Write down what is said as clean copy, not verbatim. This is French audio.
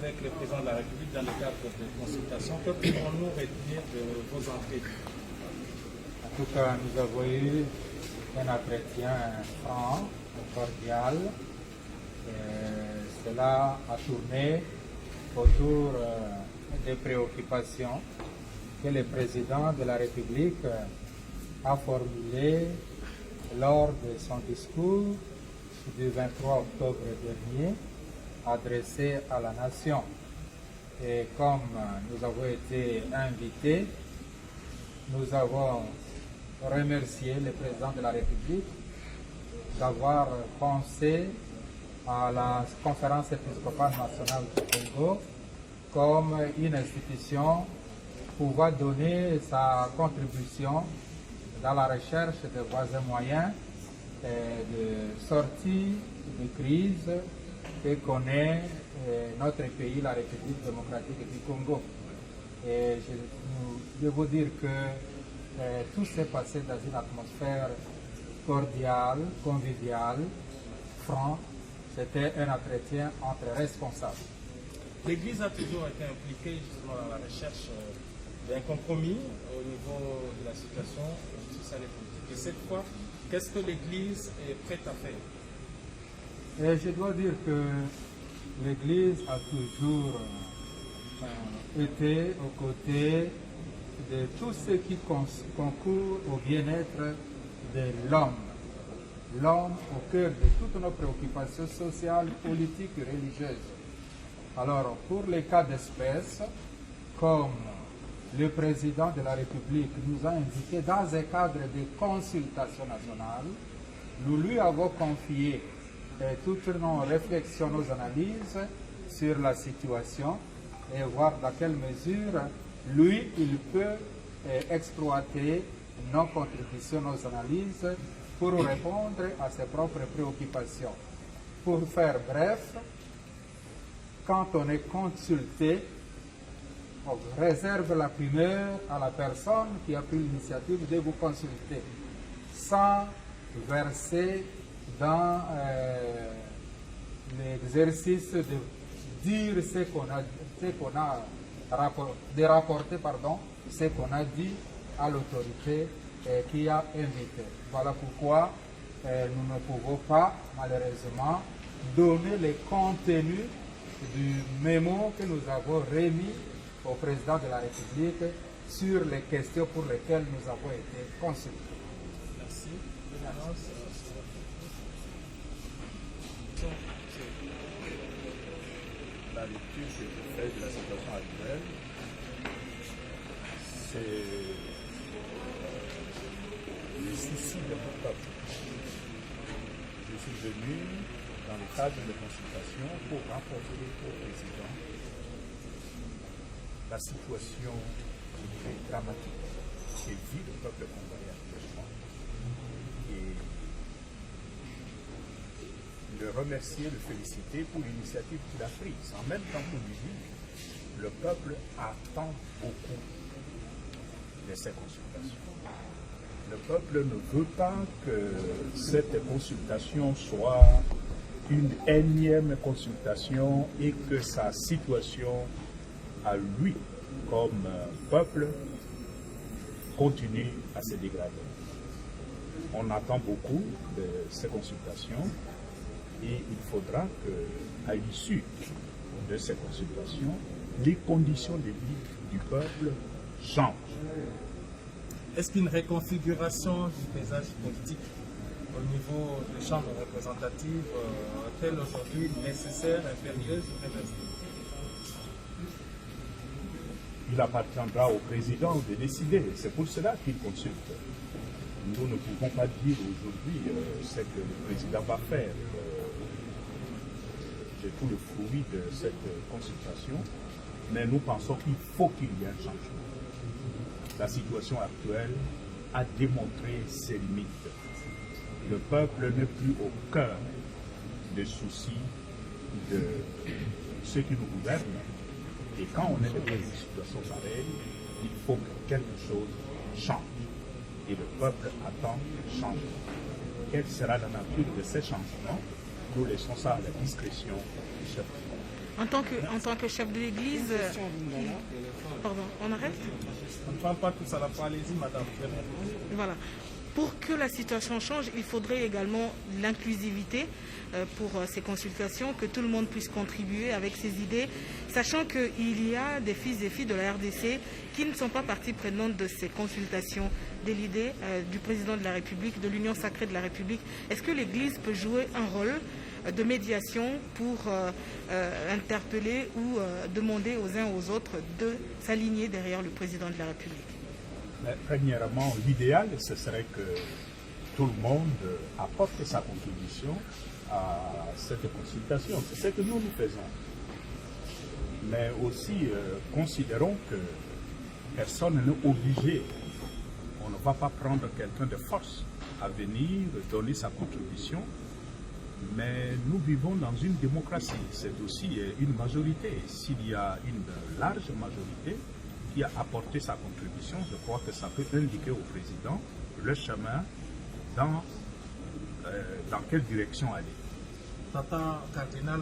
avec le président de la République dans le cadre de consultations. Que pouvons-nous retenir de vos entrées? En tout cas, nous avons eu un entretien franc, cordial. Cela a tourné autour des préoccupations que le président de la République a formulées lors de son discours du 23 octobre dernier adressé à la nation. Et comme nous avons été invités, nous avons remercié le président de la République d'avoir pensé à la conférence épiscopale nationale du Congo comme une institution pouvant donner sa contribution dans la recherche de voies et moyens de sortie de crise que connaît notre pays, la République démocratique du Congo. Et je veux dire que tout s'est passé dans une atmosphère cordiale, conviviale, franc. C'était un entretien entre responsables. L'Église a toujours été impliquée justement dans la recherche d'un compromis au niveau de la situation sociale et politique. Et cette fois, qu'est-ce que l'Église est prête à faire? Et je dois dire que l'Église a toujours été aux côtés de tout ce qui concourt au bien-être de l'homme. L'homme au cœur de toutes nos préoccupations sociales, politiques et religieuses. Alors, pour les cas d'espèce, comme le président de la République nous a indiqué dans un cadre de consultation nationale, nous lui avons confié toutes nos réflexions, nos analyses sur la situation et voir dans quelle mesure lui, il peut exploiter nos contributions, nos analyses pour répondre à ses propres préoccupations. Pour faire bref, quand on est consulté, on réserve la primeur à la personne qui a pris l'initiative de vous consulter, sans verser dans l'exercice de dire ce qu'on a de rapporter ce qu'on a dit à l'autorité qui a invité. Voilà pourquoi nous ne pouvons pas, malheureusement, donner le contenu du mémo que nous avons remis au président de la République sur les questions pour lesquelles nous avons été consultés. Merci. La lecture que je fais de la situation actuelle, c'est le souci de mon peuple. Je suis venu dans le cadre de consultation pour rapporter au président la situation dramatique que vit le peuple congolais actuellement et le remercier, le féliciter pour l'initiative qu'il a prise. En même temps que lui, le peuple attend beaucoup de ces consultations. Le peuple ne veut pas que cette consultation soit une énième consultation et que sa situation à lui, comme peuple, continue à se dégrader. On attend beaucoup de ces consultations et il faudra qu'à l'issue de ces consultations, les conditions de vie du peuple changent. Est-ce qu'une reconfiguration du paysage politique au niveau des chambres représentatives est-elle aujourd'hui nécessaire, impérieuse ou réversible? Il appartiendra au président de décider. C'est pour cela qu'il consulte. Nous ne pouvons pas dire aujourd'hui ce que le président va faire. C'est tout le fruit de cette consultation, mais nous pensons qu'il faut qu'il y ait un changement. La situation actuelle a démontré ses limites. Le peuple n'est plus au cœur des soucis de ceux qui nous gouvernent. Et quand on est dans une situation pareille, il faut que quelque chose change. Et le peuple attend changement. Quelle sera la nature de ces changements? Nous laissons ça à la discrétion du chef. En tant que chef de l'Église... Pardon, on arrête? On ne prend pas tout ça, allez-y, madame. Voilà. Pour que la situation change, il faudrait également l'inclusivité pour ces consultations, que tout le monde puisse contribuer avec ses idées, sachant qu'il y a des fils et filles de la RDC qui ne sont pas partie prenante de ces consultations, de l'idée du président de la République, de l'Union sacrée de la République. Est-ce que l'Église peut jouer un rôle de médiation pour interpeller ou demander aux uns aux autres de s'aligner derrière le président de la République? Mais premièrement, l'idéal, ce serait que tout le monde apporte sa contribution à cette consultation. C'est ce que nous faisons. Mais aussi, considérons que personne n'est obligé. On ne va pas prendre quelqu'un de force à venir donner sa contribution. Mais nous vivons dans une démocratie. C'est aussi une majorité. S'il y a une large majorité qui a apporté sa contribution, je crois que ça peut indiquer au président le chemin dans quelle direction aller. Tata cardinal